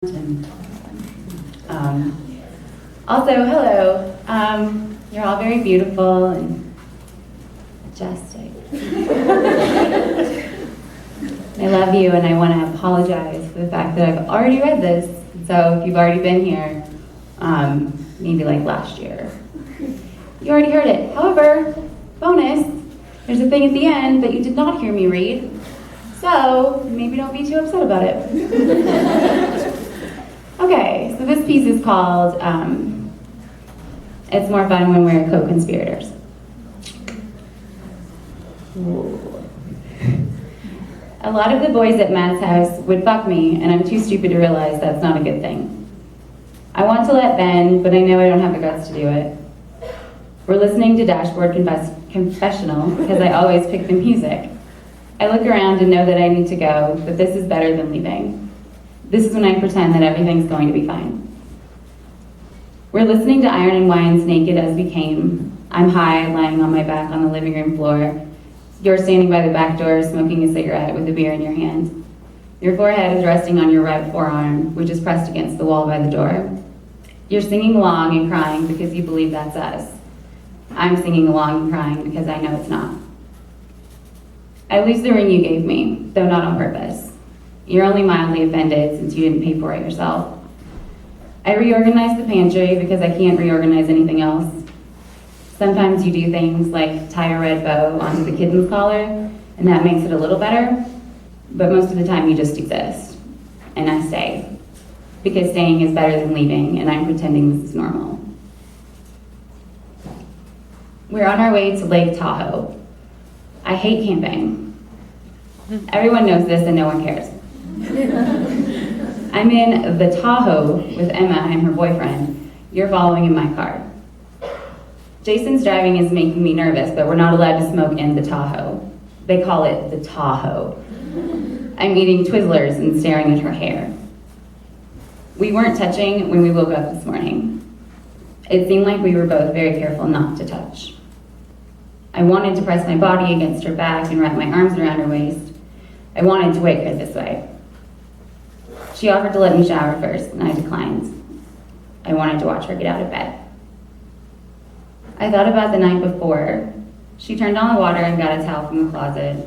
Also, hello. You're all very beautiful and majestic. I love you, and I want to apologize for the fact that I've already read this. So if you've already been here, maybe like last year, you already heard it. However, bonus, there's a thing at the end that you did not hear me read. So maybe don't be too upset about it. Okay, so this piece is called, It's More Fun When We're Co-Conspirators. A lot of the boys at Matt's house would fuck me, and I'm too stupid to realize that's not a good thing. I want to let Ben, but I know I don't have the guts to do it. We're listening to Dashboard Confessional because I always pick the music. I look around and know that I need to go, but this is better than leaving. This is when I pretend that everything's going to be fine. We're listening to Iron and Wine's Naked As We Came. I'm high, lying on my back on the living room floor. You're standing by the back door, smoking a cigarette with a beer in your hand. Your forehead is resting on your right forearm, which is pressed against the wall by the door. You're singing along and crying because you believe that's us. I'm singing along and crying because I know it's not. I lose the ring you gave me, though not on purpose. You're only mildly offended since you didn't pay for it yourself. I reorganize the pantry because I can't reorganize anything else. Sometimes you do things like tie a red bow onto the kitten's collar, and that makes it a little better, but most of the time you just exist. And I stay, because staying is better than leaving, and I'm pretending this is normal. We're on our way to Lake Tahoe. I hate camping. Everyone knows this and no one cares. I'm in the Tahoe with Emma and her boyfriend. You're following in my car. Jason's driving is making me nervous, but we're not allowed to smoke in the Tahoe. They call it the Tahoe. I'm eating Twizzlers and staring at her hair. We weren't touching when we woke up this morning. It seemed like we were both very careful not to touch. I wanted to press my body against her back and wrap my arms around her waist. I wanted to wake her this way. She offered to let me shower first, and I declined. I wanted to watch her get out of bed. I thought about the night before. She turned on the water and got a towel from the closet.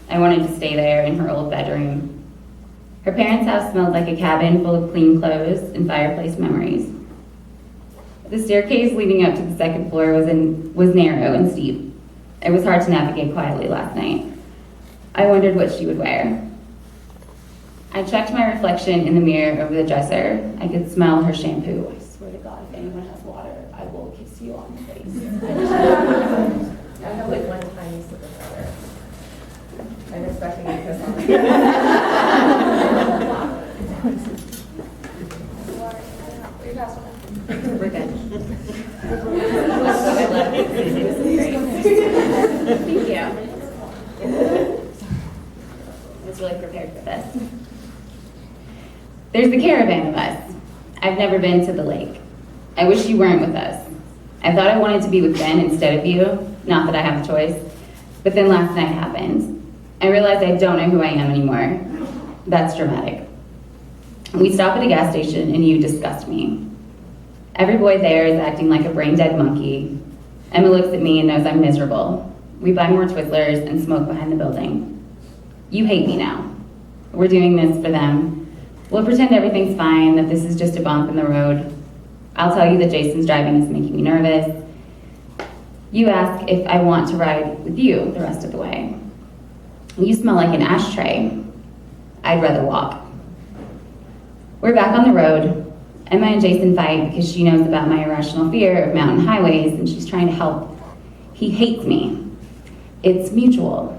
I wanted to stay there in her old bedroom. Her parents' house smelled like a cabin full of clean clothes and fireplace memories. The staircase leading up to the second floor was narrow and steep. It was hard to navigate quietly last night. I wondered what she would wear. I checked my reflection in the mirror over the dresser. I could smell her shampoo. I swear to God, if anyone has water, I will kiss you on the face. I have like one tiny sip of water. I'm expecting a kiss on the We're good. Thank you. I was really prepared for this. There's the caravan of us. I've never been to the lake. I wish you weren't with us. I thought I wanted to be with Ben instead of you, not that I have a choice, but then last night happened. I realized I don't know who I am anymore. That's dramatic. We stop at a gas station and you disgust me. Every boy there is acting like a brain-dead monkey. Emma looks at me and knows I'm miserable. We buy more Twizzlers and smoke behind the building. You hate me now. We're doing this for them. We'll pretend everything's fine, that this is just a bump in the road. I'll tell you that Jason's driving is making me nervous. You ask if I want to ride with you the rest of the way. You smell like an ashtray. I'd rather walk. We're back on the road. Emma and Jason fight because she knows about my irrational fear of mountain highways and she's trying to help. He hates me. It's mutual.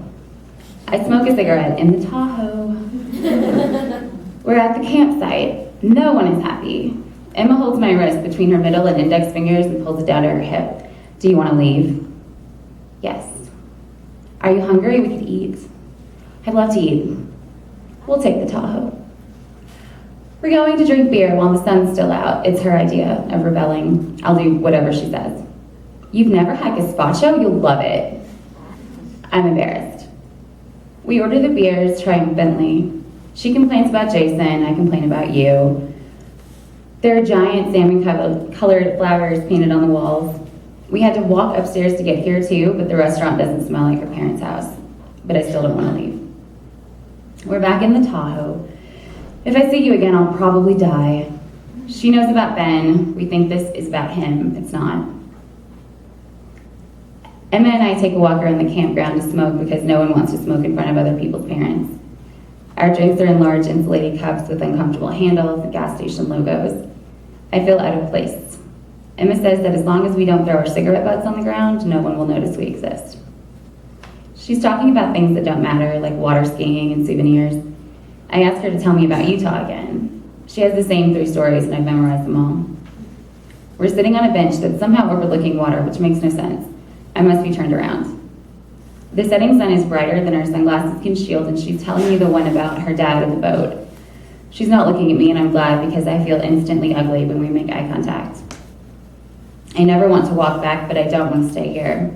I smoke a cigarette in the Tahoe. We're at the campsite. No one is happy. Emma holds my wrist between her middle and index fingers and pulls it down to her hip. Do you want to leave? Yes. Are you hungry? We could eat. I'd love to eat. We'll take the Tahoe. We're going to drink beer while the sun's still out. It's her idea of rebelling. I'll do whatever she says. You've never had gazpacho? You'll love it. I'm embarrassed. We order the beers triumphantly. She complains about Jason, I complain about you. There are giant salmon-colored flowers painted on the walls. We had to walk upstairs to get here too, but the restaurant doesn't smell like her parents' house. But I still don't want to leave. We're back in the Tahoe. If I see you again, I'll probably die. She knows about Ben. We think this is about him. It's not. Emma and I take a walk around the campground to smoke because no one wants to smoke in front of other people's parents. Our drinks are in large insulated cups with uncomfortable handles and gas station logos. I feel out of place. Emma says that as long as we don't throw our cigarette butts on the ground, no one will notice we exist. She's talking about things that don't matter, like water skiing and souvenirs. I ask her to tell me about Utah again. She has the same 3 stories and I've memorized them all. We're sitting on a bench that's somehow overlooking water, which makes no sense. I must be turned around. The setting sun is brighter than our sunglasses can shield, and she's telling me the one about her dad and the boat. She's not looking at me, and I'm glad because I feel instantly ugly when we make eye contact. I never want to walk back, but I don't want to stay here.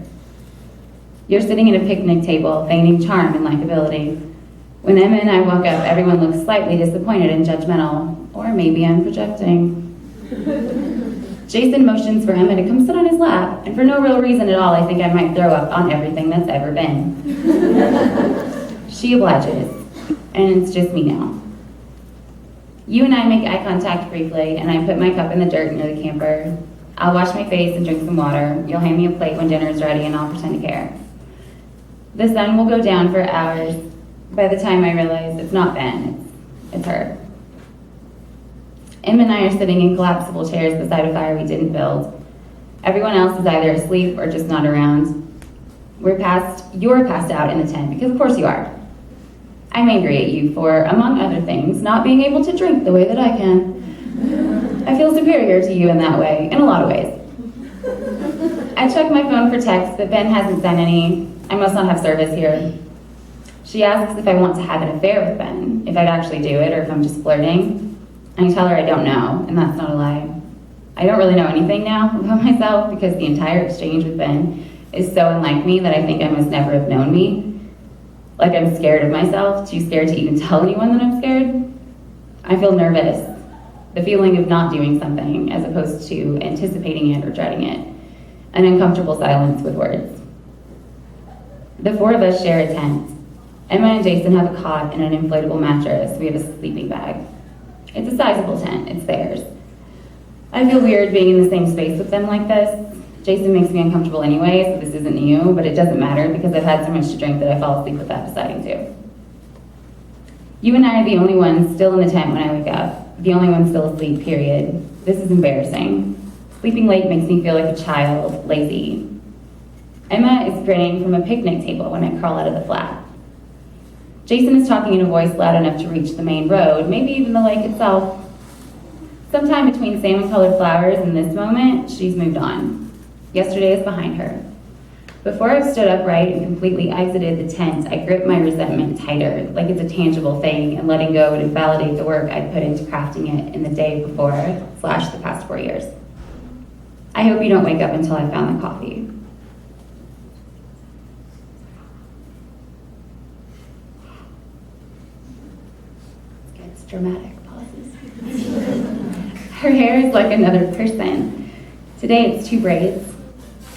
You're sitting at a picnic table, feigning charm and likability. When Emma and I walk up, everyone looks slightly disappointed and judgmental, or maybe I'm projecting. Jason motions for Emma to come sit on his lap, and for no real reason at all, I think I might throw up on everything that's ever been. She obliges, and it's just me now. You and I make eye contact briefly, and I put my cup in the dirt near the camper. I'll wash my face and drink some water. You'll hand me a plate when dinner is ready, and I'll pretend to care. The sun will go down for hours. By the time I realize it's not Ben, it's her. Emma and I are sitting in collapsible chairs beside a fire we didn't build. Everyone else is either asleep or just not around. You're passed out in the tent, because of course you are. I'm angry at you for, among other things, not being able to drink the way that I can. I feel superior to you in that way, in a lot of ways. I check my phone for texts, but Ben hasn't sent any. I must not have service here. She asks if I want to have an affair with Ben, if I'd actually do it, or if I'm just flirting. I tell her I don't know, and that's not a lie. I don't really know anything now about myself because the entire exchange with Ben is so unlike me that I think I must never have known me. Like I'm scared of myself, too scared to even tell anyone that I'm scared. I feel nervous, the feeling of not doing something as opposed to anticipating it or dreading it, an uncomfortable silence with words. The 4 of us share a tent. Emma and Jason have a cot and an inflatable mattress. We have a sleeping bag. It's a sizable tent, it's theirs. I feel weird being in the same space with them like this. Jason makes me uncomfortable anyway, so this isn't new, but it doesn't matter because I've had so much to drink that I fall asleep without deciding to. You and I are the only ones still in the tent when I wake up, the only ones still asleep, period. This is embarrassing. Sleeping late makes me feel like a child, lazy. Emma is grinning from a picnic table when I crawl out of the flat. Jason is talking in a voice loud enough to reach the main road, maybe even the lake itself. Sometime between salmon-colored flowers and this moment, she's moved on. Yesterday is behind her. Before I've stood upright and completely exited the tent, I grip my resentment tighter, like it's a tangible thing, and letting go would invalidate the work I'd put into crafting it in the day before, / the past 4 years. I hope you don't wake up until I found the coffee. It's dramatic pauses. Her hair is like another person. Today it's 2 braids.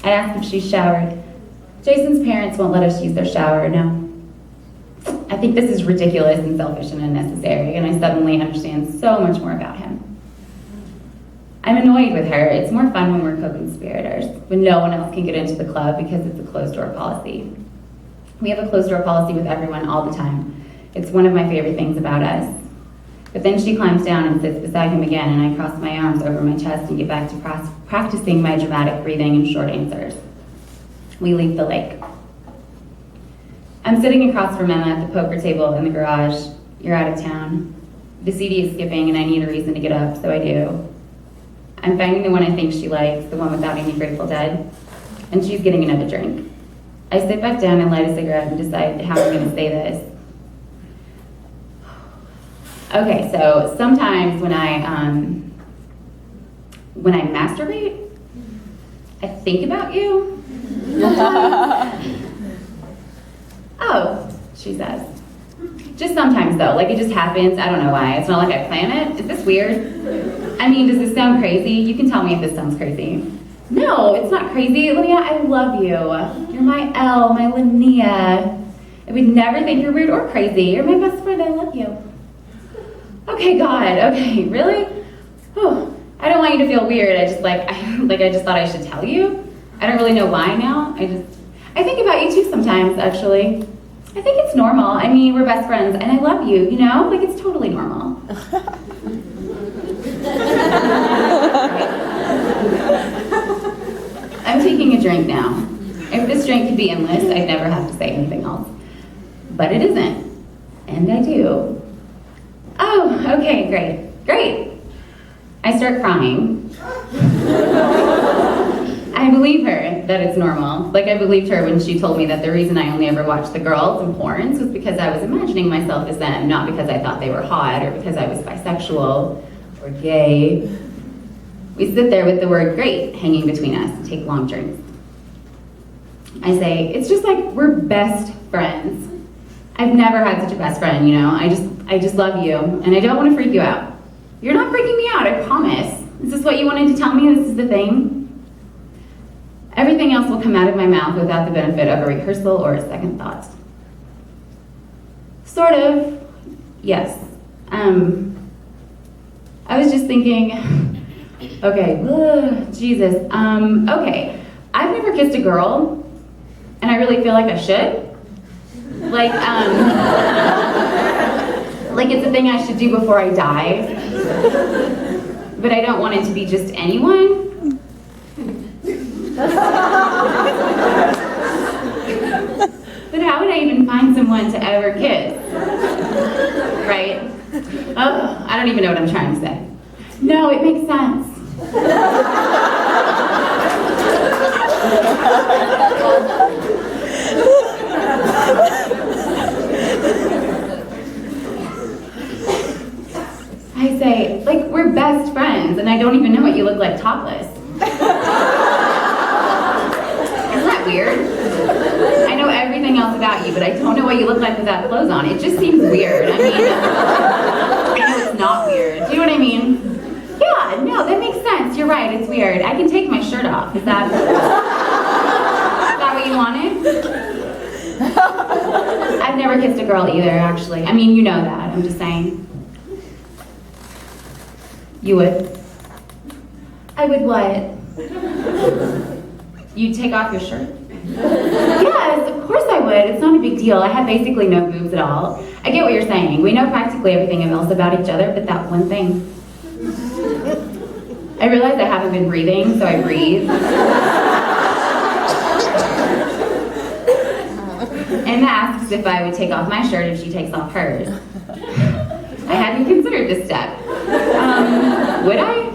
I asked if she's showered. Jason's parents won't let us use their shower, no. I think this is ridiculous and selfish and unnecessary, and I suddenly understand so much more about him. I'm annoyed with her. It's more fun when we're co-conspirators, when no one else can get into the club because it's a closed-door policy. We have a closed-door policy with everyone all the time. It's one of my favorite things about us. But then she climbs down and sits beside him again, and I cross my arms over my chest and get back to practicing my dramatic breathing and short answers. We leave the lake. I'm sitting across from Emma at the poker table in the garage. You're out of town. The CD is skipping, and I need a reason to get up, so I do. I'm finding the one I think she likes, the one without any Grateful Dead, and she's getting another drink. I sit back down and light a cigarette and decide how I'm going to say this. Okay, so sometimes when I masturbate, I think about you. Oh, she says. Just sometimes though, like it just happens. I don't know why. It's not like I plan it. Is this weird? I mean, does this sound crazy? You can tell me if this sounds crazy. No, it's not crazy. Laneia, I love you. You're my L, my Laneia. I would never think you're weird or crazy. You're my best friend. I love you. Okay, God. Okay, really? Whew. I don't want you to feel weird. I just I just thought I should tell you. I don't really know why now. I think about you too sometimes, actually. I think it's normal. I mean, we're best friends, and I love you, you know? Like, it's totally normal. I'm taking a drink now. If this drink could be endless, I'd never have to say anything else. But it isn't. And I do. Oh, okay, great. I start crying. I believe her that it's normal. Like I believed her when she told me that the reason I only ever watched the girls in porns was because I was imagining myself as them, not because I thought they were hot or because I was bisexual or gay. We sit there with the word great hanging between us and take long drinks. I say, it's just like we're best friends. I've never had such a best friend, you know? I just love you, and I don't want to freak you out. You're not freaking me out, I promise. Is this what you wanted to tell me? This is the thing? Everything else will come out of my mouth without the benefit of a rehearsal or a second thought. Sort of, yes. I was just thinking, okay, Jesus. Okay, I've never kissed a girl, and I really feel like I should. Like it's a thing I should do before I die. But I don't want it to be just anyone. But how would I even find someone to ever kiss? Right? Oh, I don't even know what I'm trying to say. No, it makes sense. I say, like, we're best friends, and I don't even know what you look like topless. Isn't that weird? I know everything else about you, but I don't know what you look like without clothes on. It just seems weird. I mean, I know it's not weird. Do you know what I mean? Yeah, no, that makes sense. You're right, it's weird. I can take my shirt off. Is that what you wanted? I've never kissed a girl either, actually. I mean, you know that. I'm just saying. You would? I would what? You'd take off your shirt? Yes, of course I would. It's not a big deal. I have basically no boobs at all. I get what you're saying. We know practically everything else about each other, but that one thing. I realize I haven't been breathing, so I breathe. And asks if I would take off my shirt if she takes off hers. I hadn't considered this step. Would I?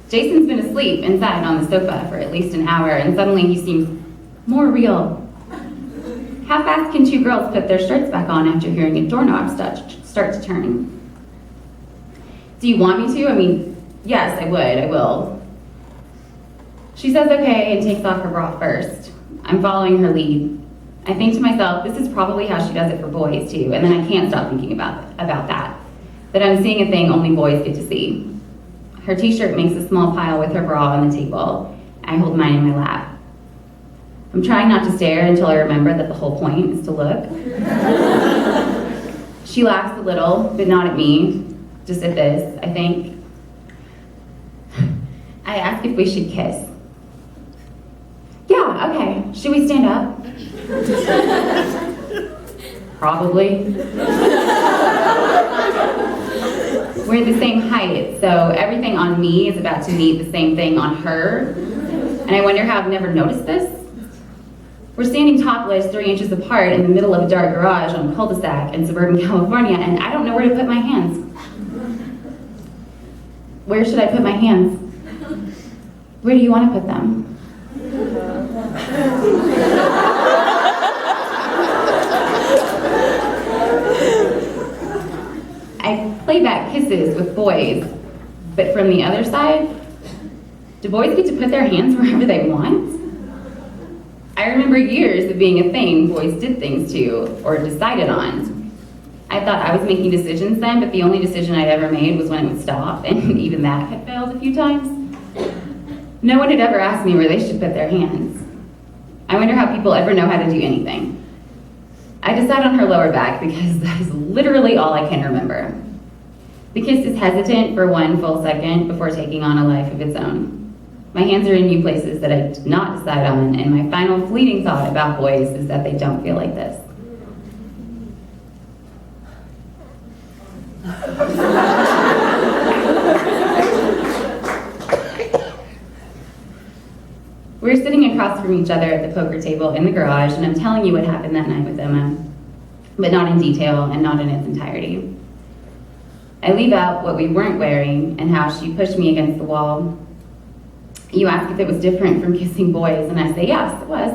Jason's been asleep inside on the sofa for at least an hour, and suddenly he seems more real. How fast can two girls put their shirts back on after hearing a doorknob start to turn? Do you want me to? I mean, yes, I would. I will. She says okay and takes off her bra first. I'm following her lead. I think to myself, this is probably how she does it for boys too, and then I can't stop thinking about that. That I'm seeing a thing only boys get to see. Her t-shirt makes a small pile with her bra on the table. I hold mine in my lap. I'm trying not to stare until I remember that the whole point is to look. She laughs a little, but not at me, just at this, I think. I ask if we should kiss. Yeah, okay. Should we stand up? Probably. We're the same height, so everything on me is about to meet the same thing on her. And I wonder how I've never noticed this. We're standing topless 3 inches apart in the middle of a dark garage on a cul-de-sac in suburban California, and I don't know where to put my hands. Where should I put my hands? Where do you want to put them? I play back kisses with boys, but from the other side, do boys get to put their hands wherever they want? I remember years of being a thing boys did things to or decided on. I thought I was making decisions then, but the only decision I'd ever made was when it would stop, and even that had failed a few times. No one had ever asked me where they should put their hands. I wonder how people ever know how to do anything. I just sat on her lower back because that is literally all I can remember. The kiss is hesitant for 1 full second before taking on a life of its own. My hands are in new places that I did not decide on, and my final fleeting thought about boys is that they don't feel like this. We were sitting across from each other at the poker table in the garage, and I'm telling you what happened that night with Emma, but not in detail and not in its entirety. I leave out what we weren't wearing and how she pushed me against the wall. You ask if it was different from kissing boys, and I say, yes, it was.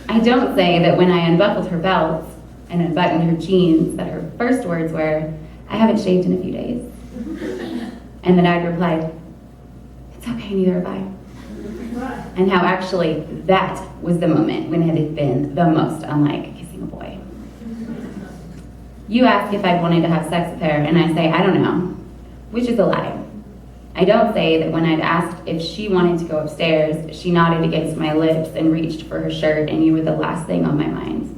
I don't say that when I unbuckled her belt and unbuttoned her jeans, that her first words were, I haven't shaved in a few days. And that I'd replied, it's okay, neither have I. And how actually that was the moment when it had been the most unlike kissing a boy. You ask if I'd wanted to have sex with her, and I say, I don't know, which is a lie. I don't say that when I'd asked if she wanted to go upstairs, she nodded against my lips and reached for her shirt, and you were the last thing on my mind.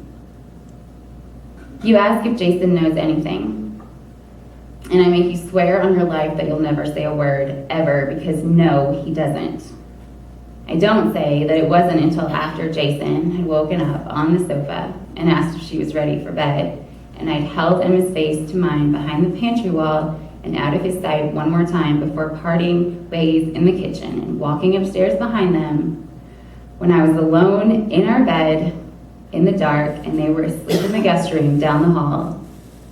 You ask if Jason knows anything, and I make you swear on your life that you'll never say a word, ever, because no, he doesn't. I don't say that it wasn't until after Jason had woken up on the sofa and asked if she was ready for bed, and I'd held Emma's face to mine behind the pantry wall and out of his sight one more time before parting ways in the kitchen and walking upstairs behind them, when I was alone in our bed in the dark and they were asleep in the guest room down the hall,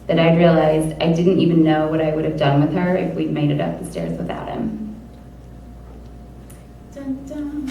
that I'd realized I didn't even know what I would have done with her if we'd made it up the stairs without him. Dun, dun.